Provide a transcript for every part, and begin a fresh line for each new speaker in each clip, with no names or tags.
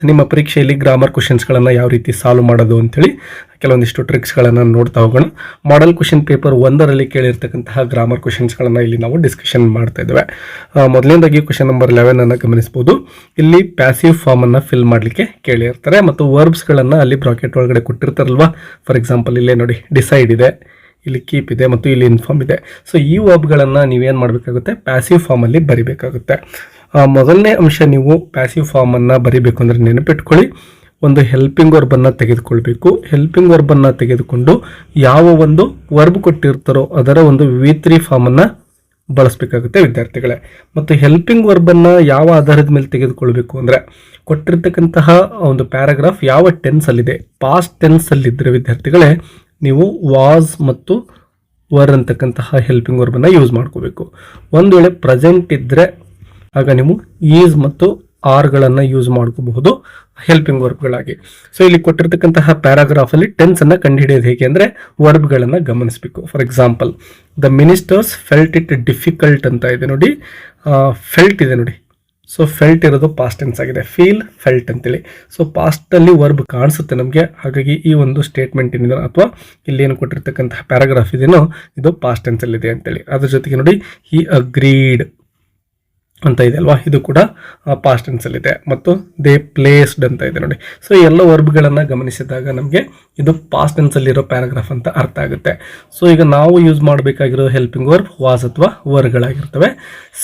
ನಿಮ್ಮ ಪರೀಕ್ಷೆಯಲ್ಲಿ ಗ್ರಾಮರ್ ಕ್ವಶನ್ಸ್ಗಳನ್ನು ಯಾವ ರೀತಿ ಸಾಲ್ವ್ ಮಾಡೋದು ಅಂತೇಳಿ ಕೆಲವೊಂದಿಷ್ಟು ಟ್ರಿಕ್ಸ್ಗಳನ್ನು ನೋಡ್ತಾ ಹೋಗೋಣ. ಮಾಡೆಲ್ ಕ್ವಶನ್ ಪೇಪರ್ 1ರಲ್ಲಿ ಕೇಳಿರ್ತಕ್ಕಂತಹ ಗ್ರಾಮರ್ ಕ್ವಶನ್ಸ್ಗಳನ್ನು ಇಲ್ಲಿ ನಾವು ಡಿಸ್ಕಷನ್ ಮಾಡ್ತಾ ಇದ್ದೇವೆ. ಮೊದಲನೇದಾಗಿ ಕ್ವಶನ್ ನಂಬರ್ 11 ಅನ್ನು ಗಮನಿಸಬಹುದು. ಇಲ್ಲಿ ಪ್ಯಾಸಿವ್ ಫಾರ್ಮ್ ಅನ್ನು ಫಿಲ್ ಮಾಡಲಿಕ್ಕೆ ಕೇಳಿರ್ತಾರೆ ಮತ್ತು ವರ್ಬ್ಸ್ಗಳನ್ನು ಅಲ್ಲಿ ಬ್ರಾಕೆಟ್ ಒಳಗಡೆ ಕೊಟ್ಟಿರ್ತಾರಲ್ವಾ. ಫಾರ್ ಎಕ್ಸಾಂಪಲ್ ಇಲ್ಲೇ ನೋಡಿ, ಡಿಸೈಡ್ ಇದೆ, ಇಲ್ಲಿ ಕೀಪ್ ಇದೆ ಮತ್ತು ಇಲ್ಲಿ ಇನ್ಫಾರ್ಮ್ ಇದೆ. ಸೊ ಈ ವರ್ಬ್ಗಳನ್ನು ನೀವೇನು ಮಾಡಬೇಕಾಗುತ್ತೆ, ಪ್ಯಾಸಿವ್ ಫಾರ್ಮಲ್ಲಿ ಬರಿಬೇಕಾಗುತ್ತೆ. ಮೊದಲನೇ ಅಂಶ, ನೀವು ಪ್ಯಾಸಿವ್ ಫಾರ್ಮನ್ನು ಬರಿಬೇಕು ಅಂದರೆ ನೆನಪಿಟ್ಕೊಳ್ಳಿ, ಒಂದು ಹೆಲ್ಪಿಂಗ್ ವರ್ಬನ್ನು ತೆಗೆದುಕೊಳ್ಬೇಕು. ಹೆಲ್ಪಿಂಗ್ ವರ್ಬನ್ನು ತೆಗೆದುಕೊಂಡು ಯಾವ ಒಂದು ವರ್ಬ್ ಕೊಟ್ಟಿರ್ತಾರೋ ಅದರ ಒಂದು V3 ಫಾರ್ಮನ್ನು ಬಳಸಬೇಕಾಗುತ್ತೆ ವಿದ್ಯಾರ್ಥಿಗಳೇ. ಮತ್ತು ಹೆಲ್ಪಿಂಗ್ ವರ್ಬನ್ನು ಯಾವ ಆಧಾರದ ಮೇಲೆ ತೆಗೆದುಕೊಳ್ಬೇಕು ಅಂದರೆ, ಕೊಟ್ಟಿರ್ತಕ್ಕಂತಹ ಒಂದು ಪ್ಯಾರಾಗ್ರಾಫ್ ಯಾವ ಟೆನ್ಸಲ್ಲಿದೆ, ಪಾಸ್ಟ್ ಟೆನ್ಸಲ್ಲಿದ್ದರೆ ವಿದ್ಯಾರ್ಥಿಗಳೇ ನೀವು ವಾಸ್ ಮತ್ತು ವರ್ ಅಂತಕ್ಕಂತಹ ಹೆಲ್ಪಿಂಗ್ ವರ್ಬನ್ನು ಯೂಸ್ ಮಾಡ್ಕೋಬೇಕು. ಒಂದು ವೇಳೆ ಪ್ರೆಸೆಂಟ್ ಇದ್ದರೆ ಆಗ ನೀವು ಈಸ್ ಮತ್ತು ಆರ್ಗಳನ್ನು ಯೂಸ್ ಮಾಡ್ಕೋಬಹುದು ಹೆಲ್ಪಿಂಗ್ ವರ್ಬ್ಗಳಾಗಿ. ಸೊ ಇಲ್ಲಿ ಕೊಟ್ಟಿರ್ತಕ್ಕಂತಹ ಪ್ಯಾರಾಗ್ರಾಫಲ್ಲಿ ಟೆನ್ಸನ್ನು ಕಂಡುಹಿಡಿಯೋದು ಹೇಗೆ ಅಂದರೆ ವರ್ಬ್ಗಳನ್ನು ಗಮನಿಸಬೇಕು. For example, the ministers felt it difficult ಅಂತ ಇದೆ ನೋಡಿ, ಫೆಲ್ಟ್ ಇದೆ ನೋಡಿ. ಸೊ ಫೆಲ್ಟ್ ಇರೋದು ಪಾಸ್ಟ್ ಟೆನ್ಸ್ ಆಗಿದೆ, ಫೀಲ್ ಫೆಲ್ಟ್ ಅಂತೇಳಿ. ಸೊ ಪಾಸ್ಟಲ್ಲಿ ವರ್ಬ್ ಕಾಣಿಸುತ್ತೆ ನಮಗೆ, ಹಾಗಾಗಿ ಈ ಒಂದು ಸ್ಟೇಟ್ಮೆಂಟ್ ಏನಿದೆ ಅಥವಾ ಇಲ್ಲಿ ಏನು ಕೊಟ್ಟಿರ್ತಕ್ಕಂತಹ ಪ್ಯಾರಾಗ್ರಾಫ್ ಇದೆಯೋ ಇದು ಪಾಸ್ಟ್ ಟೆನ್ಸಲ್ಲಿದೆ ಅಂತೇಳಿ. ಅದ್ರ ಜೊತೆಗೆ ನೋಡಿ, ಹಿ ಅಗ್ರೀಡ್ ಅಂತ ಇದೆ ಅಲ್ವಾ, ಇದು ಕೂಡ ಪಾಸ್ಟ್ ಟೆನ್ಸಲ್ಲಿದೆ. ಮತ್ತು ದೇ ಪ್ಲೇಸ್ಡ್ ಅಂತ ಇದೆ ನೋಡಿ. ಸೊ ಎಲ್ಲ ವರ್ಬ್ಗಳನ್ನು ಗಮನಿಸಿದಾಗ ನಮಗೆ ಇದು ಪಾಸ್ಟ್ ಟೆನ್ಸಲ್ಲಿರೋ ಪ್ಯಾರಾಗ್ರಾಫ್ ಅಂತ ಅರ್ಥ ಆಗುತ್ತೆ. ಸೊ ಈಗ ನಾವು ಯೂಸ್ ಮಾಡಬೇಕಾಗಿರೋ ಹೆಲ್ಪಿಂಗ್ ವರ್ಬ್ ವಾಸ್ ಅಥವಾ ವರ್ಗಳಾಗಿರ್ತವೆ.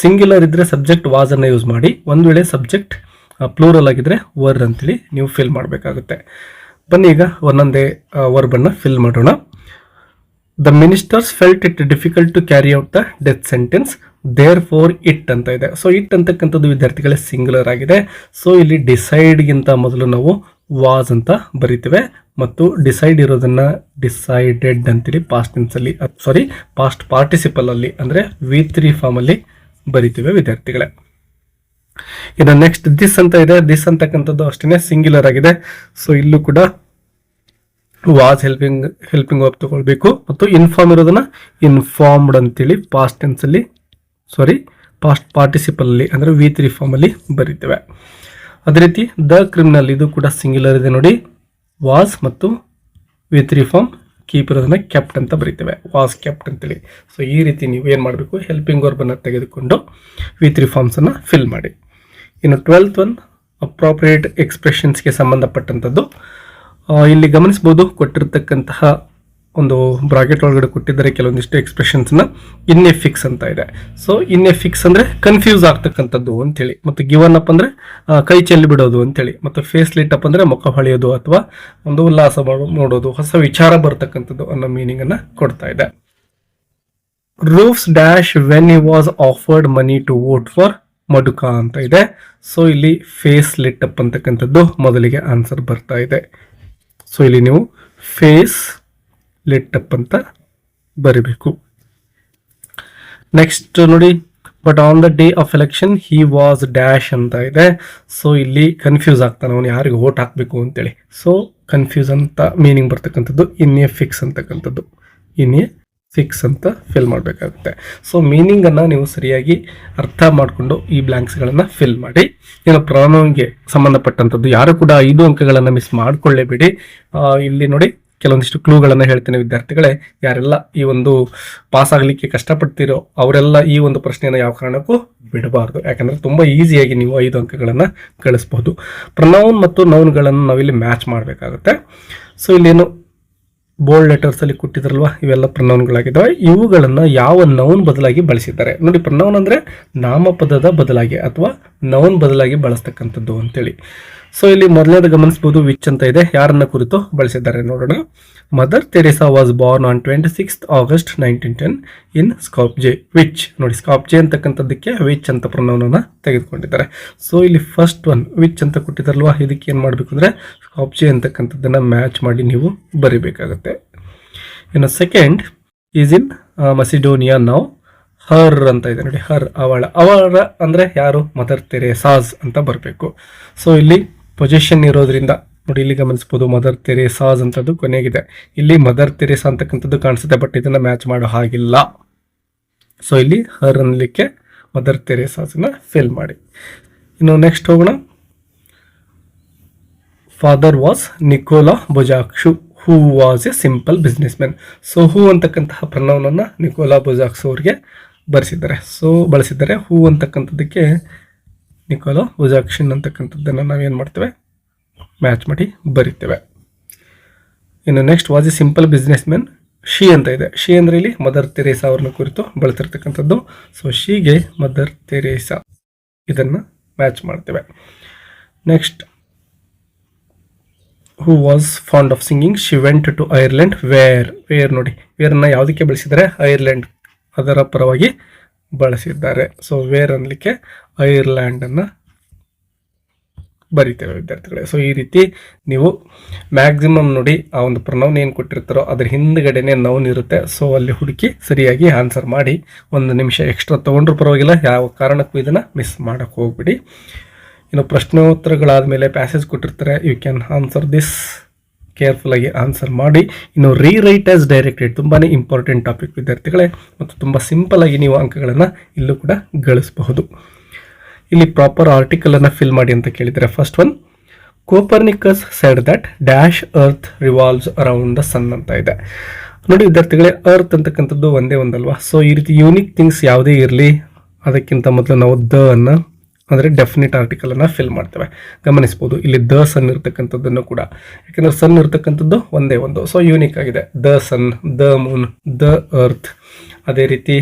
ಸಿಂಗ್ಯುಲರ್ ಇದ್ದರೆ ಸಬ್ಜೆಕ್ಟ್ ವಾಸನ್ನು ಯೂಸ್ ಮಾಡಿ, ಒಂದು ವೇಳೆ ಸಬ್ಜೆಕ್ಟ್ ಪ್ಲೂರಲ್ ಆಗಿದ್ದರೆ ವರ್ ಅಂತೇಳಿ ನೀವು ಫಿಲ್ ಮಾಡಬೇಕಾಗುತ್ತೆ. ಬನ್ನಿ ಈಗ ಒಂದೊಂದೇ ವರ್ಬನ್ನು ಫಿಲ್ ಮಾಡೋಣ. The ministers felt it difficult to carry out the death sentence, therefore it ಅಂತ ಇದೆ. ಸೊ ಇಟ್ ಅಂತಕ್ಕಂಥದ್ದು ವಿದ್ಯಾರ್ಥಿಗಳೇ ಸಿಂಗ್ಯುಲರ್ ಆಗಿದೆ. ಸೊ ಇಲ್ಲಿ ಡಿಸೈಡ್ಗಿಂತ ಮೊದಲು ನಾವು ವಾಸ್ ಅಂತ ಬರಿತೇವೆ ಮತ್ತು ಡಿಸೈಡ್ ಇರೋದನ್ನ ಡಿಸೈಡೆಡ್ ಅಂತೇಳಿ ಪಾಸ್ಟ್ ಟೆನ್ಸಲ್ಲಿ ಪಾಸ್ಟ್ ಪಾರ್ಟಿಸಿಪಲ್ ಅಲ್ಲಿ ಅಂದರೆ V3 ಫಾರ್ಮಲ್ಲಿ ಬರಿತೇವೆ ವಿದ್ಯಾರ್ಥಿಗಳೇ. ಇನ್ನು ನೆಕ್ಸ್ಟ್ ದಿಸ್ ಅಂತ ಇದೆ. ದಿಸ್ ಅಂತಕ್ಕಂಥದ್ದು ಅಷ್ಟೇ ಸಿಂಗ್ಯುಲರ್ ಆಗಿದೆ. ಸೊ ಇಲ್ಲೂ ಕೂಡ ವಾಸ್ ಹೆಲ್ಪಿಂಗ್ ವರ್ಬ್ ತಗೊಳ್ಬೇಕು ಮತ್ತು ಇನ್ಫಾರ್ಮ್ ಇರೋದನ್ನ ಇನ್ಫಾರ್ಮ್ಡ್ ಅಂತೇಳಿ ಪಾಸ್ಟ್ ಟೆನ್ಸಲ್ಲಿ ಪಾಸ್ಟ್ ಪಾರ್ಟಿಸಿಪಲ್ ಅಲ್ಲಿ ಅಂದರೆ V3 ಫಾರ್ಮಲ್ಲಿ ಬರೀತೇವೆ. ಅದೇ ರೀತಿ ದ ಕ್ರಿಮಿನಲ್, ಇದು ಕೂಡ ಸಿಂಗ್ಯುಲರ್ ಇದೆ ನೋಡಿ, ವಾಸ್ ಮತ್ತು V3 ಫಾರ್ಮ್, ಕೀಪ್ ಇರೋದನ್ನ ಕೆಪ್ಟ್ ಅಂತ ಬರೀತೇವೆ, ವಾಸ್ ಕೆಪ್ಟ್ ಅಂತೇಳಿ. ಸೊ ಈ ರೀತಿ ನೀವು ಏನು ಮಾಡಬೇಕು, ಹೆಲ್ಪಿಂಗ್ ವರ್ಬನ್ನು ತೆಗೆದುಕೊಂಡು V3 ಫಾರ್ಮ್ಸನ್ನು ಫಿಲ್ ಮಾಡಿ. ಇನ್ನು 12th ಒನ್, ಅಪ್ರಾಪ್ರಿಯೇಟ್ ಎಕ್ಸ್ಪ್ರೆಷನ್ಸ್ಗೆ ಸಂಬಂಧಪಟ್ಟಂಥದ್ದು. ಇಲ್ಲಿ ಗಮನಿಸಬಹುದು, ಕೊಟ್ಟಿರ್ತಕ್ಕಂತಹ ಒಂದು ಬ್ರಾಕೆಟ್ ಒಳಗಡೆ ಕೊಟ್ಟಿದ್ದಾರೆ ಕೆಲವೊಂದಿಷ್ಟು ಎಕ್ಸ್ಪ್ರೆಷನ್ಸ್ನ. ಇನ್ಎಫಿಕ್ಸ್ ಅಂತ ಇದೆ. ಸೊ ಇನ್ಎಫಿಕ್ಸ್ ಅಂದರೆ ಕನ್ಫ್ಯೂಸ್ ಆಗ್ತಕ್ಕಂಥದ್ದು ಅಂತೇಳಿ, ಮತ್ತು ಗಿವನ್ ಅಪ್ ಅಂದರೆ ಕೈ ಚೆಲ್ಲಿ ಬಿಡೋದು ಅಂತೇಳಿ, ಮತ್ತು ಫೇಸ್ ಲಿಟ್ ಅಪ್ ಅಂದರೆ ಮುಖ ಹೊಳೆಯೋದು ಅಥವಾ ಒಂದು ಉಲ್ಲಾಸ ನೋಡೋದು, ಹೊಸ ವಿಚಾರ ಬರ್ತಕ್ಕಂಥದ್ದು ಅನ್ನೋ ಮೀನಿಂಗನ್ನು ಕೊಡ್ತಾ ಇದೆ. Rufus dash when he was offered money to vote for ಮಡುಕಾ ಅಂತ ಇದೆ. ಸೊ ಇಲ್ಲಿ ಫೇಸ್ ಲಿಟ್ ಅಪ್ ಅಂತಕ್ಕಂಥದ್ದು ಮೊದಲಿಗೆ ಆನ್ಸರ್ ಬರ್ತಾ ಇದೆ. ಸೊ ಇಲ್ಲಿ ನೀವು ಫೇಸ್ ಲಿಟ್ ಅಪ್ ಅಂತ ಬರಿಬೇಕು. ನೆಕ್ಸ್ಟ್ ನೋಡಿ, but on the day of election he was dash ಅಂತ ಇದೆ. ಸೊ ಇಲ್ಲಿ ಕನ್ಫ್ಯೂಸ್ ಆಗ್ತಾನೆ, ಅವನು ಯಾರಿಗೆ ವೋಟ್ ಹಾಕಬೇಕು ಅಂತೇಳಿ. ಸೊ ಕನ್ಫ್ಯೂಸ್ ಅಂತ ಮೀನಿಂಗ್ ಬರ್ತಕ್ಕಂಥದ್ದು ಇನ್ಎಫಿಕ್ಸ್ ಅಂತಕ್ಕಂಥದ್ದು, ಇನ್ಎಫಿಕ್ಸ್ ಅಂತ ಫಿಲ್ ಮಾಡಬೇಕಾಗುತ್ತೆ. ಸೊ ಮೀನಿಂಗನ್ನು ನೀವು ಸರಿಯಾಗಿ ಅರ್ಥ ಮಾಡಿಕೊಂಡು ಈ ಬ್ಲ್ಯಾಂಕ್ಸ್ಗಳನ್ನು ಫಿಲ್ ಮಾಡಿ. ಇನ್ನು ಪ್ರೊನೌನ್ಗೆ ಸಂಬಂಧಪಟ್ಟಂಥದ್ದು ಯಾರು ಕೂಡ 5 ಅಂಕಗಳನ್ನು ಮಿಸ್ ಮಾಡಿಕೊಳ್ಳೇಬೇಡಿ. ಇಲ್ಲಿ ನೋಡಿ ಕೆಲವೊಂದಿಷ್ಟು ಕ್ಲೂಗಳನ್ನು ಹೇಳ್ತೇನೆ ವಿದ್ಯಾರ್ಥಿಗಳೇ. ಯಾರೆಲ್ಲ ಈ ಒಂದು ಪಾಸ್ ಆಗಲಿಕ್ಕೆ ಕಷ್ಟಪಡ್ತೀರೋ ಅವರೆಲ್ಲ ಈ ಒಂದು ಪ್ರಶ್ನೆಯನ್ನು ಯಾವ ಕಾರಣಕ್ಕೂ ಬಿಡಬಾರ್ದು, ಯಾಕಂದರೆ ತುಂಬ ಈಸಿಯಾಗಿ ನೀವು 5 ಅಂಕಗಳನ್ನು ಗಳಿಸ್ಬಹುದು. ಪ್ರೊನೌನ್ ಮತ್ತು ನೌನ್ಗಳನ್ನು ನಾವಿಲ್ಲಿ ಮ್ಯಾಚ್ ಮಾಡಬೇಕಾಗುತ್ತೆ. ಸೊ ಇಲ್ಲೇನು ಬೋಲ್ಡ್ ಲೆಟರ್ಸಲ್ಲಿ ಕೊಟ್ಟಿದ್ರಲ್ವ, ಇವೆಲ್ಲ ಪ್ರೊನೌನ್ಗಳಾಗಿದ್ದಾವೆ. ಇವುಗಳನ್ನು ಯಾವ ನೌನ್ ಬದಲಾಗಿ ಬಳಸಿದ್ದಾರೆ ನೋಡಿ. ಪ್ರೊನೌನ್ ಅಂದರೆ ನಾಮಪದದ ಬದಲಾಗಿ ಅಥವಾ ನೌನ್ ಬದಲಾಗಿ ಬಳಸ್ತಕ್ಕಂಥದ್ದು ಅಂತೇಳಿ. ಸೊ ಇಲ್ಲಿ ಮೊದಲನೇದು ಗಮನಿಸಬಹುದು, ವಿಚ್ ಅಂತ ಇದೆ. ಯಾರನ್ನ ಕುರಿತು ಬಳಸಿದ್ದಾರೆ ನೋಡೋಣ. Mother Teresa was born on 26th August 1910 in Skopje. Which ನೋಡಿ, ಸ್ಕಾಪ್ಜೆ ಅಂತಕ್ಕಂಥದ್ದಕ್ಕೆ ವಿಚ್ ಅಂತ ಪ್ರೊನೌನನ್ನು ತೆಗೆದುಕೊಂಡಿದ್ದಾರೆ. ಸೊ ಇಲ್ಲಿ ಫಸ್ಟ್ ಒನ್ ವಿಚ್ ಅಂತ ಕೊಟ್ಟಿದ್ದಾರಲ್ವಾ, ಇದಕ್ಕೆ ಏನು ಮಾಡಬೇಕು ಅಂದರೆ ಸ್ಕಾಪ್ಜೆ ಅಂತಕ್ಕಂಥದ್ದನ್ನು ಮ್ಯಾಚ್ ಮಾಡಿ ನೀವು ಬರಿಬೇಕಾಗುತ್ತೆ. ಇನ್ನು ಸೆಕೆಂಡ್ ಈಸ್ ಇನ್ ಮಸಿಡೋನಿಯಾ ನೌ, ಹರ್ ಅಂತ ಇದೆ ನೋಡಿ, ಹರ್ ಅವಳ ಅಂದರೆ ಯಾರು, ಮದರ್ ತೆರೇಸಾಸ್ ಅಂತ ಬರಬೇಕು. ಸೊ ಇಲ್ಲಿ ಪೊಸಿಷನ್ ಇರೋದ್ರಿಂದ ನೋಡಿ, ಇಲ್ಲಿ ಗಮನಿಸಬಹುದು ಮದರ್ ತೆರೇಸಾಸ್ ಅಂತದ್ದು ಕೊನೆಗಿದೆ. ಇಲ್ಲಿ ಮದರ್ ತೆರೇಸಾ ಅಂತಕ್ಕಂಥದ್ದು ಕಾಣಿಸುತ್ತೆ, ಬಟ್ ಇದನ್ನ ಮ್ಯಾಚ್ ಮಾಡೋ ಹಾಗಿಲ್ಲ. ಸೊ ಇಲ್ಲಿ ಹರ್ ಅನ್ನಲಿಕ್ಕೆ ಮದರ್ ತೆರೇಸಾಸ್ನ ಫಿಲ್ ಮಾಡಿ. ಇನ್ನು ನೆಕ್ಸ್ಟ್ ಹೋಗೋಣ. Father was Nikola Bojaxhiu who was a simple business man. So who ಅಂತಕ್ಕಂತಹ ಪ್ರನೌನನ್ನು ನಿಕೋಲಾ ಬೊಜಾಕ್ಸು ಅವರಿಗೆ ಬಳಸಿದ್ದಾರೆ. ಹೂ ಅಂತಕ್ಕಂಥದ್ದಕ್ಕೆ ನಿಕೋಲಾ ಬೊಜಾಕ್ಸಿನ್ ಅಂತಕ್ಕಂಥದ್ದನ್ನು ನಾವೇನು ಮಾಡ್ತೇವೆ, ಮ್ಯಾಚ್ ಮಾಡಿ ಬರಿತೇವೆ. ಇನ್ನು next was a simple business man. She ಅಂತ ಇದೆ. ಶಿ ಅಂದರೆ ಇಲ್ಲಿ ಮದರ್ ತೆರೇಸಾ ಅವ್ರನ್ನ ಕುರಿತು ಬಳಸಿರ್ತಕ್ಕಂಥದ್ದು. ಸೊ ಶಿಗೆ ಮದರ್ ತೆರೇಸಾ, ಇದನ್ನು ಮ್ಯಾಚ್ ಮಾಡ್ತೇವೆ. Next, who was fond of singing. She went to Ireland. Where ನೋಡಿ, ವೇರನ್ನು ಯಾವುದಕ್ಕೆ ಬಳಸಿದ್ದಾರೆ, ಐರ್ಲೆಂಡ್ ಅದರ ಪರವಾಗಿ ಬಳಸಿದ್ದಾರೆ. ಸೊ ವೇರ್ ಅನ್ನಲಿಕ್ಕೆ ಐರ್ಲ್ಯಾಂಡನ್ನು ಬರಿತೇವೆ ವಿದ್ಯಾರ್ಥಿಗಳೇ. ಸೊ ಈ ರೀತಿ ನೀವು ಮ್ಯಾಕ್ಸಿಮಮ್ ನೋಡಿ ಆ ಒಂದು ಪ್ರನೌನ್ ಏನು ಕೊಟ್ಟಿರ್ತಾರೋ ಅದ್ರ ಹಿಂದ್ಗಡೆನೆ ನೌನ್ ಇರುತ್ತೆ. ಸೊ ಅಲ್ಲಿ ಹುಡುಕಿ ಸರಿಯಾಗಿ ಆನ್ಸರ್ ಮಾಡಿ. 1 ನಿಮಿಷ ಎಕ್ಸ್ಟ್ರಾ ತೊಗೊಂಡ್ರೂ ಪರವಾಗಿಲ್ಲ, ಯಾವ ಕಾರಣಕ್ಕೂ ಇದನ್ನು ಮಿಸ್ ಮಾಡೋಕ್ಕೆ ಹೋಗ್ಬಿಡಿ. ಇನ್ನು ಪ್ರಶ್ನೋತ್ತರಗಳಾದ ಮೇಲೆ ಪ್ಯಾಸೇಜ್ ಕೊಟ್ಟಿರ್ತಾರೆ, ಯು ಕ್ಯಾನ್ ಆನ್ಸರ್ ದಿಸ್, ಕೇರ್ಫುಲ್ಲಾಗಿ ಆನ್ಸರ್ ಮಾಡಿ. ಇನ್ನು ರೀರೈಟ್ ಆಸ್ ಡೈರೆಕ್ಟೆಡ್ ತುಂಬಾ ಇಂಪಾರ್ಟೆಂಟ್ ಟಾಪಿಕ್ ವಿದ್ಯಾರ್ಥಿಗಳೇ, ಮತ್ತು ತುಂಬ ಸಿಂಪಲ್ಲಾಗಿ ನೀವು ಅಂಕಗಳನ್ನು ಇಲ್ಲೂ ಕೂಡ ಗಳಿಸಬಹುದು. ಇಲ್ಲಿ ಪ್ರಾಪರ್ ಆರ್ಟಿಕಲನ್ನು ಫಿಲ್ ಮಾಡಿ ಅಂತ ಕೇಳಿದರೆ, first one, Copernicus said that dash earth revolves around the sun ಅಂತ ಇದೆ. ನೋಡಿ ವಿದ್ಯಾರ್ಥಿಗಳೇ, ಅರ್ತ್ ಅಂತಕ್ಕಂಥದ್ದು ಒಂದೇ ಒಂದಲ್ವಾ. ಸೊ ಈ ರೀತಿ ಯೂನಿಕ್ ಥಿಂಗ್ಸ್ ಯಾವುದೇ ಇರಲಿ ಅದಕ್ಕಿಂತ ಮೊದಲು ನಾವು ದ ಅನ್ನು ಅಂದರೆ ಡೆಫಿನಿಟ್ ಆರ್ಟಿಕಲನ್ನು ಫಿಲ್ ಮಾಡ್ತೇವೆ. ಗಮನಿಸ್ಬೋದು ಇಲ್ಲಿ ದ ಸನ್ ಇರ್ತಕ್ಕಂಥದ್ದನ್ನು ಕೂಡ, ಯಾಕೆಂದರೆ ಸನ್ ಇರ್ತಕ್ಕಂಥದ್ದು ಒಂದೇ ಒಂದು, ಸೊ ಯೂನಿಕ್ ಆಗಿದೆ. The sun, the moon, the earth. ಅದೇ ರೀತಿ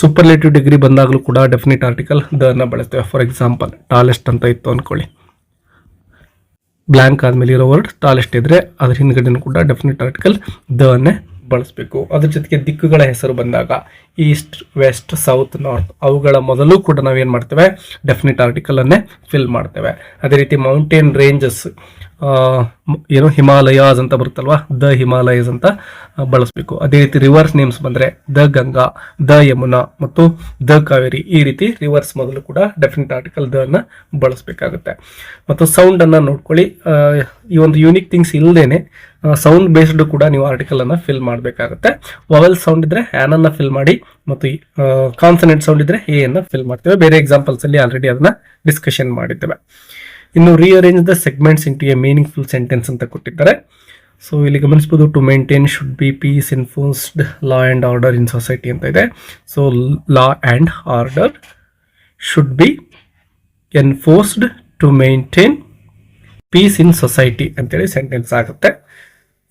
ಸೂಪರ್ಲೇಟಿವ್ ಡಿಗ್ರಿ ಬಂದಾಗಲೂ ಕೂಡ ಡೆಫಿನಿಟ್ ಆರ್ಟಿಕಲ್ ದ ಅನ್ನು ಬಳಸ್ತೇವೆ. ಫಾರ್ ಎಕ್ಸಾಂಪಲ್ ಟಾಲೆಸ್ಟ್ ಅಂತ ಇತ್ತು ಅಂದ್ಕೊಳ್ಳಿ, ಬ್ಲ್ಯಾಂಕ್ ಆದಮೇಲೆ ಇರೋ ವರ್ಡ್ ಟಾಲೆಸ್ಟ್ ಇದ್ದರೆ ಅದ್ರ ಹಿಂದ್ಗಡೆನೂ ಕೂಡ ಡೆಫಿನಿಟ್ ಆರ್ಟಿಕಲ್ ದ ಅನ್ನೇ ಬಳಸಬೇಕು. ಅದ್ರ ಜೊತೆಗೆ ದಿಕ್ಕುಗಳ ಹೆಸರು ಬಂದಾಗ ಈಸ್ಟ್, ವೆಸ್ಟ್, ಸೌತ್, ನಾರ್ತ್ ಅವುಗಳ ಮೊದಲು ಕೂಡ ನಾವೇನು ಮಾಡ್ತೇವೆ, ಡೆಫಿನಿಟ್ ಆರ್ಟಿಕಲ್ ಅನ್ನೇ ಫಿಲ್ ಮಾಡ್ತೇವೆ. ಅದೇ ರೀತಿ ಮೌಂಟೇನ್ ರೇಂಜಸ್, ಏನು ಹಿಮಾಲಯಾಸ್ ಅಂತ ಬರುತ್ತಲ್ವಾ, ದ ಹಿಮಾಲಯಸ್ ಅಂತ ಬಳಸಬೇಕು. ಅದೇ ರೀತಿ ರಿವರ್ಸ್ ನೇಮ್ಸ್ ಬಂದರೆ ದ ಗಂಗಾ, ದ ಯಮುನಾ ಮತ್ತು ದ ಕಾವೇರಿ, ಈ ರೀತಿ ರಿವರ್ಸ್ ಮೊದಲು ಕೂಡ ಡೆಫಿನಿಟ್ ಆರ್ಟಿಕಲ್ ದ ಅನ್ನ ಬಳಸಬೇಕಾಗುತ್ತೆ. ಮತ್ತು ಸೌಂಡನ್ನು ನೋಡ್ಕೊಳ್ಳಿ, ಈ ಒಂದು ಯೂನಿಕ್ ಥಿಂಗ್ಸ್ ಇಲ್ಲದೇನೆ ಸೌಂಡ್ ಬೇಸ್ಡ್ ಕೂಡ ನೀವು ಆರ್ಟಿಕಲ್ ಅನ್ನು ಫಿಲ್ ಮಾಡಬೇಕಾಗುತ್ತೆ. ವವೆಲ್ ಸೌಂಡ್ ಇದ್ರೆ ಆ್ಯನನ್ನು ಫಿಲ್ ಮಾಡಿ, ಮತ್ತು ಕಾನ್ಸನೆಂಟ್ ಸೌಂಡ್ ಇದ್ರೆ ಎ ಅನ್ನು ಫಿಲ್ ಮಾಡ್ತೇವೆ. ಬೇರೆ ಎಕ್ಸಾಂಪಲ್ಸ್ ಅಲ್ಲಿ ಆಲ್ರೆಡಿ ಅದನ್ನ ಡಿಸ್ಕಷನ್ ಮಾಡಿದ್ದೇವೆ. ಇನ್ನು rearrange the segments into a meaningful sentence ಅಂತ ಕೊಟ್ಟಿದ್ದಾರೆ. ಸೊ ಇಲ್ಲಿ ಗಮನಿಸಬಹುದು, to maintain should be peace enforced, law and order in society ಅಂತ ಇದೆ. So law and order should be enforced to maintain peace in society ಅಂತೇಳಿ sentence ಆಗುತ್ತೆ.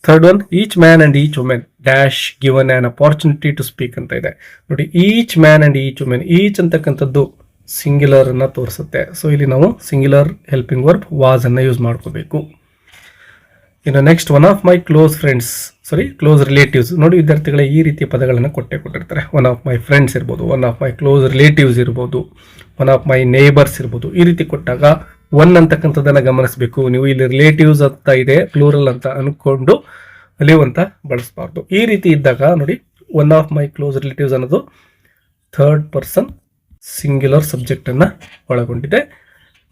Third one, each man and each women dash given an opportunity to speak ಅಂತ ಇದೆ. ನೋಡಿ, each man and each women, each ಅಂತಕ್ಕಂಥದ್ದು singular ಅನ್ನ ತೋರಿಸುತ್ತೆ. So ಇಲ್ಲಿ ನಾವು ಸಿಂಗ್ಯುಲರ್ ಹೆಲ್ಪಿಂಗ್ ವರ್ಬ್ ವಾಸ್ ಅನ್ನ ಯೂಸ್ ಮಾಡ್ಕೋಬೇಕು. ಇನ್ನು next, one of my close friends, close relatives. ನೋಡಿ ವಿದ್ಯಾರ್ಥಿಗಳೇ, ಈ ರೀತಿಯ ಪದಗಳನ್ನು ಕೊಟ್ಟಿರ್ತಾರೆ. ಒನ್ ಆಫ್ ಮೈ ಫ್ರೆಂಡ್ಸ್ ಇರ್ಬೋದು, one of my close relatives ಇರ್ಬೋದು, ಒನ್ ಆಫ್ ಮೈ ನೇಬರ್ಸ್ ಇರ್ಬೋದು. ಈ ರೀತಿ ಕೊಟ್ಟಾಗ ಒನ್ ಅಂತಕ್ಕಂಥದ್ದನ್ನು ಗಮನಿಸಬೇಕು. ನೀವು ಇಲ್ಲಿ ರಿಲೇಟಿವ್ಸ್ ಅಂತ ಇದೆ, ಪ್ಲೂರಲ್ ಅಂತ ಅನ್ಕೊಂಡು ಲಿವ್ ಅಂತ ಬಳಸಬಾರ್ದು. ಈ ರೀತಿ ಇದ್ದಾಗ ನೋಡಿ, one of my close relatives ಅನ್ನೋದು ಥರ್ಡ್ ಪರ್ಸನ್ ಸಿಂಗ್ಯುಲರ್ ಸಬ್ಜೆಕ್ಟ್ ಅನ್ನ ಒಳಗೊಂಡಿದೆ,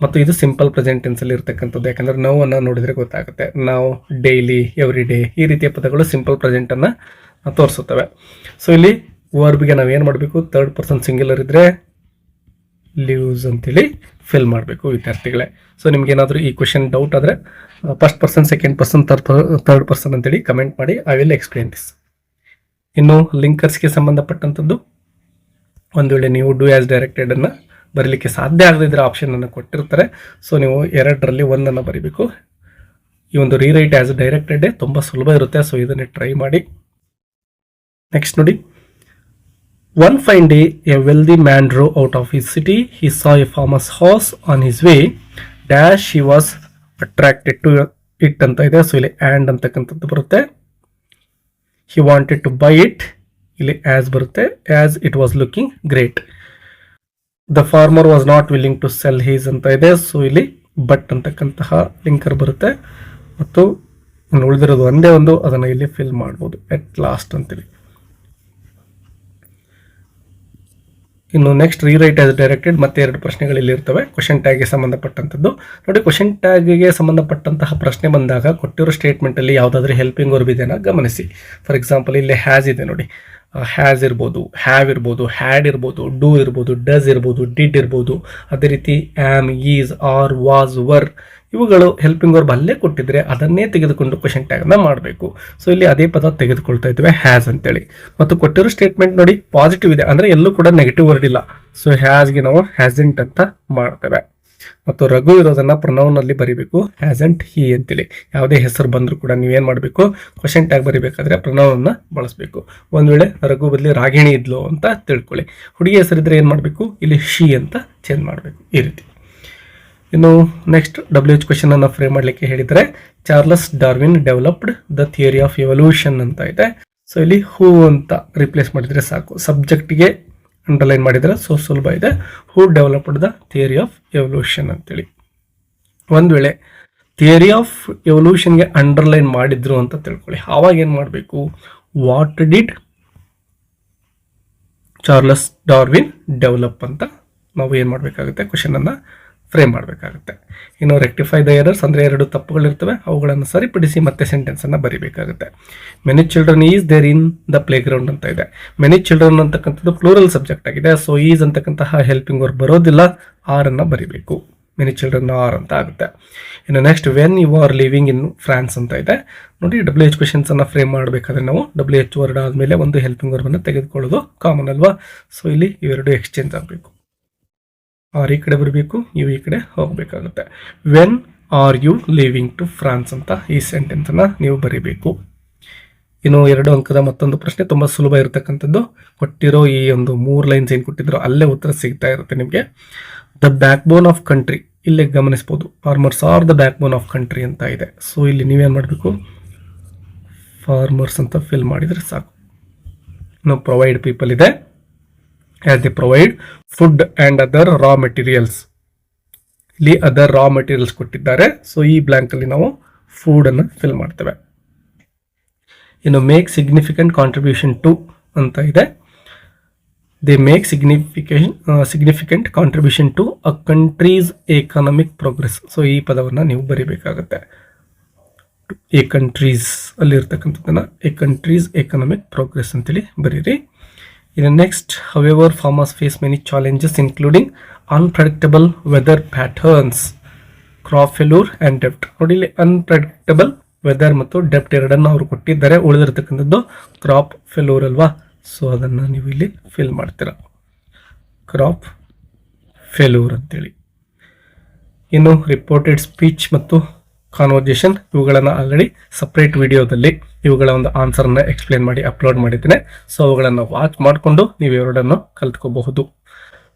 ಮತ್ತು ಇದು ಸಿಂಪಲ್ ಪ್ರೆಸೆಂಟ್ ಟೆನ್ಸ್ ಅಲ್ಲಿ ಇರ್ತಕ್ಕಂಥದ್ದು. ಯಾಕಂದ್ರೆ ನಾವು ಅನ್ನ ನೋಡಿದ್ರೆ ಗೊತ್ತಾಗುತ್ತೆ. ನಾವು, ಡೈಲಿ, ಎವ್ರಿ ಡೇ, ಈ ರೀತಿಯ ಪದಗಳು ಸಿಂಪಲ್ ಪ್ರೆಸೆಂಟ್ ಅನ್ನ ತೋರಿಸುತ್ತವೆ. ಸೊ ಇಲ್ಲಿ ವರ್ಬ್ಗೆ ನಾವು ಏನು ಮಾಡಬೇಕು, ಥರ್ಡ್ ಪರ್ಸನ್ ಸಿಂಗ್ಯುಲರ್ ಇದ್ರೆ ಲಿವ್ಸ್ ಅಂತೇಳಿ ಫಿಲ್ ಮಾಡಬೇಕು ವಿದ್ಯಾರ್ಥಿಗಳೇ. ಸೊ ನಿಮ್ಗೆ ಏನಾದರೂ ಈ ಕ್ವೆಶನ್ ಡೌಟ್ ಆದರೆ first person, second person, third person ಅಂತೇಳಿ ಕಮೆಂಟ್ ಮಾಡಿ. I will explain this. ಇನ್ನು ಲಿಂಕರ್ಸ್ಗೆ ಸಂಬಂಧಪಟ್ಟಂಥದ್ದು, ಒಂದು ವೇಳೆ ನೀವು ಡೂ ಆಸ್ ಡೈರೆಕ್ಟೆಡ್ ಅನ್ನು ಬರೀಲಿಕ್ಕೆ ಸಾಧ್ಯ ಆಗದಿದ್ರೆ ಆಪ್ಷನ್ ಅನ್ನು ಕೊಟ್ಟಿರ್ತಾರೆ. ಸೊ ನೀವು 2ರಲ್ಲಿ 1 ಬರೀಬೇಕು. ಈ ಒಂದು ರೀರೈಟ್ ಆಸ್ ಡೈರೆಕ್ಟೆಡ್ ತುಂಬ ಸುಲಭ ಇರುತ್ತೆ. ಸೊ ಇದನ್ನೇ ಟ್ರೈ ಮಾಡಿ. ನೆಕ್ಸ್ಟ್ ನೋಡಿ, one fine day a wealthy man drove out of his city. He saw a farmer's horse on his way dash he was attracted to it ಅಂತ ಇದೆ. So ಇಲ್ಲಿ and ಅಂತಕ್ಕಂಥದ್ದು ಬರುತ್ತೆ. He wanted to buy it, ಇಲ್ಲಿ as ಬರುತ್ತೆ. As it was looking great. The farmer was not willing to sell his ಅಂತ ಇದೆ. So ಇಲ್ಲಿ ಬಟ್ ಅಂತಕ್ಕಂತಹ ಲಿಂಕರ್ ಬರುತ್ತೆ, ಮತ್ತು ಉಳಿದಿರೋದು ಒಂದೇ ಒಂದು, ಅದನ್ನು ಇಲ್ಲಿ ಫಿಲ್ ಮಾಡ್ಬೋದು, ಎಟ್ ಲಾಸ್ಟ್ ಅಂತೇಳಿ. ಇನ್ನು ನೆಕ್ಸ್ಟ್, ರೀರೈಟ್ ಆಸ್ ಡೈರೆಕ್ಟೆಡ್. ಮತ್ತೆ 2 ಪ್ರಶ್ನೆಗಳು ಇಲ್ಲಿ ಇರ್ತವೆ ಕ್ವಶನ್ ಟ್ಯಾಗ್ಗೆ ಸಂಬಂಧಪಟ್ಟಂಥದ್ದು. ನೋಡಿ, ಕ್ವಶನ್ ಟ್ಯಾಗ್ಗೆ ಸಂಬಂಧಪಟ್ಟಂತಹ ಪ್ರಶ್ನೆ ಬಂದಾಗ ಕೊಟ್ಟಿರೋ ಸ್ಟೇಟ್ಮೆಂಟಲ್ಲಿ ಯಾವುದಾದ್ರೂ ಹೆಲ್ಪಿಂಗ್ ವರ್ಬ್ ಇದೆಯಾ ಗಮನಿಸಿ. ಫಾರ್ ಎಕ್ಸಾಂಪಲ್ ಇಲ್ಲಿ ಹ್ಯಾಸ್ ಇದೆ ನೋಡಿ, ಹ್ಯಾಸ್ ಇರ್ಬೋದು, ಹ್ಯಾವ್ ಇರ್ಬೋದು, ಹ್ಯಾಡ್ ಇರ್ಬೋದು, ಡೂ ಇರ್ಬೋದು, ಡಸ್ ಇರ್ಬೋದು, ಡಿಡ್ ಇರ್ಬೋದು. ಅದೇ ರೀತಿ am, is, are, was, were, ಇವುಗಳು ಹೆಲ್ಪಿಂಗ್ ವರ್ಬ್ ಅಲ್ಲೇ ಕೊಟ್ಟಿದ್ರೆ ಅದನ್ನೇ ತೆಗೆದುಕೊಂಡು ಕ್ವಶನ್ ಟ್ಯಾಗ್ನ ಮಾಡಬೇಕು. ಸೊ ಇಲ್ಲಿ ಅದೇ ಪದ ತೆಗೆದುಕೊಳ್ತಾ ಇದ್ದೇವೆ ಹ್ಯಾಸ್ ಅಂತೇಳಿ. ಮತ್ತು ಕೊಟ್ಟಿರೋ ಸ್ಟೇಟ್ಮೆಂಟ್ ನೋಡಿ ಪಾಸಿಟಿವ್ ಇದೆ, ಅಂದರೆ ಎಲ್ಲೂ ಕೂಡ ನೆಗೆಟಿವ್ ವರ್ಡ್ ಇಲ್ಲ. ಸೊ ಹ್ಯಾಸ್ಗೆ ನಾವು ಹ್ಯಾಸೆಂಟ್ ಅಂತ ಮಾಡ್ತೇವೆ. ಮತ್ತು ರಘು ಇರೋದನ್ನ ಪ್ರೊನೌನ್ ಅಲ್ಲಿ ಬರಿಬೇಕು, ಹ್ಯಾಸೆಂಟ್ ಹಿ ಅಂತೇಳಿ. ಯಾವುದೇ ಹೆಸರು ಬಂದರೂ ಕೂಡ ನೀವೇನು ಮಾಡಬೇಕು, ಕ್ವಶನ್ ಟ್ಯಾಗ್ ಬರಿಬೇಕಾದ್ರೆ ಪ್ರೊನೌನ್ ಅನ್ನ ಬಳಸಬೇಕು. ಒಂದ್ ವೇಳೆ ರಘು ಬದಲಿ ರಾಗಿಣಿ ಇದ್ಲು ಅಂತ ತಿಳ್ಕೊಳ್ಳಿ, ಹುಡುಗಿ ಹೆಸರಿದ್ರೆ ಏನು ಮಾಡಬೇಕು, ಇಲ್ಲಿ ಶಿ ಅಂತ ಚೇಂಜ್ ಮಾಡಬೇಕು. ಈ ರೀತಿ. ಇನ್ನು ನೆಕ್ಸ್ಟ್ WH ಕ್ವಶನ್ ಅನ್ನ ಫ್ರೇಮ್ ಮಾಡಲಿಕ್ಕೆ ಹೇಳಿದರೆ, Charles Darwin developed the theory of evolution ಅಂತ ಇದೆ. ಸೊ ಇಲ್ಲಿ ಹೂ ಅಂತ ರಿಪ್ಲೇಸ್ ಮಾಡಿದ್ರೆ ಸಾಕು. ಸಬ್ಜೆಕ್ಟ್ಗೆ ಅಂಡರ್ಲೈನ್ ಮಾಡಿದರೆ ಸೊ ಸುಲಭ ಇದೆ. Who developed the theory of evolution ಅಂತೇಳಿ. ಒಂದು ವೇಳೆ ಥಿಯರಿ ಆಫ್ ಎವಲ್ಯೂಷನ್ಗೆ ಅಂಡರ್ಲೈನ್ ಮಾಡಿದ್ರು ಅಂತ ತಿಳ್ಕೊಳ್ಳಿ, ಆವಾಗ ಏನು ಮಾಡಬೇಕು, what did Charles Darwin develop ಅಂತ ನಾವು ಏನು ಮಾಡಬೇಕಾಗುತ್ತೆ, ಕ್ವಶನ್ ಅನ್ನ ಫ್ರೇಮ್ ಮಾಡಬೇಕಾಗುತ್ತೆ. ಇನ್ನು ರೆಕ್ಟಿಫೈ ದ ಎರರ್ಸ್ ಅಂದರೆ 2 ತಪ್ಪುಗಳಿರ್ತವೆ, ಅವುಗಳನ್ನು ಸರಿಪಡಿಸಿ ಮತ್ತೆ ಸೆಂಟೆನ್ಸ್ ಅನ್ನ ಬರಿಬೇಕಾಗುತ್ತೆ. Many children is there in the playground ಅಂತ ಇದೆ. ಮೆನಿ ಚಿಲ್ಡ್ರನ್ ಅಂತಕ್ಕಂಥದ್ದು ಪ್ಲೂರಲ್ ಸಬ್ಜೆಕ್ಟ್ ಆಗಿದೆ. ಸೊ ಈಸ್ ಅಂತಕ್ಕಂತಹ ಹೆಲ್ಪಿಂಗ್ ವರ್ಬ್ ಬರೋದಿಲ್ಲ, ಆರ್ ಅನ್ನ ಬರಿಬೇಕು. ಮೆನಿ ಚಿಲ್ಡ್ರನ್ ಆರ್ ಅಂತ ಆಗುತ್ತೆ. ಇನ್ನು next when you are living in France ಅಂತ ಇದೆ. ನೋಡಿ WH ಕ್ವೆಶನ್ಸ್ ಅನ್ನ ಫ್ರೇಮ್ ಮಾಡಬೇಕಾದ್ರೆ ನಾವು WH ವರ್ಡ್ ಆದಮೇಲೆ ಒಂದು ಹೆಲ್ಪಿಂಗ್ ವರ್ಬ್ ಅನ್ನು ತೆಗೆದುಕೊಳ್ಳೋದು ಕಾಮನ್ ಅಲ್ವಾ. ಸೊ ಇಲ್ಲಿ ಇವೆರಡು ಎಕ್ಸ್ಚೇಂಜ್ ಆಗಬೇಕು. ಆರ್ ಈ ಕಡೆ ಬರಬೇಕು, ನೀವು ಈ ಕಡೆ ಹೋಗಬೇಕಾಗುತ್ತೆ. When are you living to France ಅಂತ ಈ ಸೆಂಟೆನ್ಸ್ ಅನ್ನ ನೀವು ಬರೀಬೇಕು. ಇನ್ನು 2 ಅಂಕದ ಮತ್ತೊಂದು ಪ್ರಶ್ನೆ, ತುಂಬಾ ಸುಲಭ ಇರತಕ್ಕಂಥದ್ದು. ಕೊಟ್ಟಿರೋ ಈ ಒಂದು 3 ಲೈನ್ಸ್ ಏನು ಕೊಟ್ಟಿದ್ರು ಅಲ್ಲೇ ಉತ್ತರ ಸಿಗ್ತಾ ಇರುತ್ತೆ ನಿಮಗೆ. The back bone of country, ಇಲ್ಲೇ ಗಮನಿಸಬಹುದು, farmers are the back bone of country ಅಂತ ಇದೆ. ಸೊ ಇಲ್ಲಿ ನೀವೇನು ಮಾಡಬೇಕು, ಫಾರ್ಮರ್ಸ್ ಅಂತ ಫಿಲ್ ಮಾಡಿದ್ರೆ ಸಾಕು. ಇನ್ನು ಪ್ರೊವೈಡ್ ಪೀಪಲ್ ಇದೆ, as they provide food and other raw materials. ಇಲ್ಲಿ ಅದರ್ ರಾ ಮೆಟೀರಿಯಲ್ಸ್ ಕೊಟ್ಟಿದ್ದಾರೆ. ಸೊ ಈ ಬ್ಲಾಂಕ್ ಅಲ್ಲಿ ನಾವು ಫುಡ್ ಅನ್ನು ಫಿಲ್ ಮಾಡ್ತೇವೆ. ಇನ್ನು ಮೇಕ್ ಸಿಗ್ನಿಫಿಕೆಂಟ್ ಕಾಂಟ್ರಿಬ್ಯೂಷನ್ ಟು ಅಂತ ಇದೆ. They make significant contribution to a country's economic progress. So ಈ ಪದವನ್ನು ನೀವು ಬರಿಬೇಕಾಗುತ್ತೆ. ಎ ಕಂಟ್ರೀಸ್ ಅಲ್ಲಿ ಇರ್ತಕ್ಕಂಥದ್ದನ್ನ ಎ ಕಂಟ್ರೀಸ್ ಎಕನಾಮಿಕ್ ಪ್ರೋಗ್ರೆಸ್ ಅಂತೇಳಿ ಬರೀರಿ. In the next, however, farmers face many challenges including unpredictable weather patterns, crop failure and debt. ನೋಡಿ ಇಲ್ಲಿ unpredictable weather ಮತ್ತು debt ಎರಡನ್ನು ಅವರು ಕೊಟ್ಟಿದ್ದಾರೆ. ಉಳಿದಿರತಕ್ಕಂಥದ್ದು ಕ್ರಾಪ್ ಫೇಲ್ಯೂರ್ ಅಲ್ವಾ. ಸೊ ಅದನ್ನು ನೀವು ಇಲ್ಲಿ ಫಿಲ್ ಮಾಡ್ತೀರಾ, ಕ್ರಾಪ್ ಫೇಲ್ಯೂರ್ ಅಂತೇಳಿ. ಇನ್ನು ರಿಪೋರ್ಟೆಡ್ ಸ್ಪೀಚ್ ಮತ್ತು ಕಾನ್ವರ್ಜೇಷನ್ ಇವುಗಳನ್ನು ಆಲ್ರೆಡಿ ಸಪ್ರೇಟ್ ವಿಡಿಯೋದಲ್ಲಿ ಇವುಗಳ ಒಂದು ಆನ್ಸರ್ನ ಎಕ್ಸ್ಪ್ಲೇನ್ ಮಾಡಿ ಅಪ್ಲೋಡ್ ಮಾಡಿದ್ದೇನೆ. ಸೊ ಅವುಗಳನ್ನು ವಾಚ್ ಮಾಡಿಕೊಂಡು ನೀವು ಎರಡನ್ನು ಕಲ್ತ್ಕೋಬಹುದು.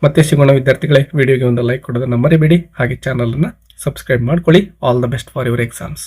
ಮತ್ತೆ ಸಿಗೋಣ ವಿದ್ಯಾರ್ಥಿಗಳೇ. ವಿಡಿಯೋಗೆ ಒಂದು ಲೈಕ್ ಕೊಡೋದನ್ನು ಮರಿಬೇಡಿ, ಹಾಗೆ ಚಾನಲನ್ನು ಸಬ್ಸ್ಕ್ರೈಬ್ ಮಾಡ್ಕೊಳ್ಳಿ. All the best for your exams.